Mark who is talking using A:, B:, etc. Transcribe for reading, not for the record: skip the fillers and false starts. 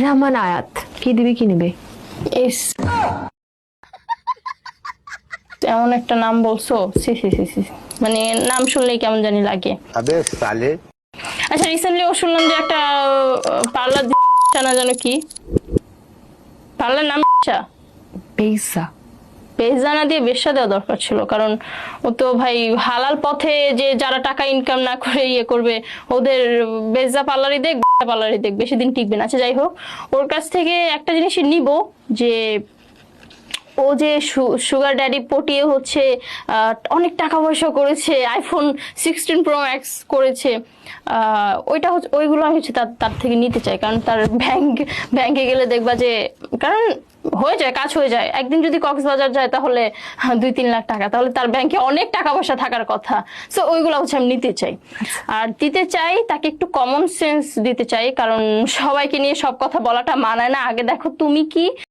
A: রহমান আয়াত কি দিবি কি নেবে?
B: এস, এমন একটা নাম বলছো, সি সি সি সি, মানে নাম শুনলেই কেমন জানি লাগে।
C: अबे साले।
B: আচ্ছা, রিসেন্টলি ও শুনলাম যে একটা পার্লার না জানো কি পার্লার নাম
A: পেইসা।
B: পেজানা দিয়ে বেশ্যা দেওয়া দরকার ছিল, কারণ ও তো ভাই হালাল পথে যে যারা টাকা ইনকাম না করে ইয়ে করবে, ওদের বেজা পার্লারই দেখ পার্লারই দেখ, বেশি দিন টিকবে না। আচ্ছা যাই হোক, ওর কাছ থেকে একটা জিনিসই নিব, যে ও যে সুগার ড্যাডি পটিয়ে হচ্ছে অনেক টাকা পয়সা করেছে, আইফোন 16 প্রো ম্যাক্স করেছে, ওইটা হচ্ছে ওইগুলো আমি হচ্ছে তার তার থেকে নিতে চাই। কারণ তার ব্যাংকে গেলে দেখবা যে, কারণ হয়ে যায়, কাজ হয়ে যায়। একদিন যদি কক্সবাজার যায় তাহলে 2-3 লাখ টাকা, তাহলে তার ব্যাংকে অনেক টাকা পয়সা থাকার কথা। সো ওইগুলো হচ্ছে আমি নিতে চাই। আর দিতে চাই তাকে একটু কমন সেন্স দিতে চাই, কারণ সবাইকে নিয়ে সব কথা বলাটা মানায় না। আগে দেখো তুমি কি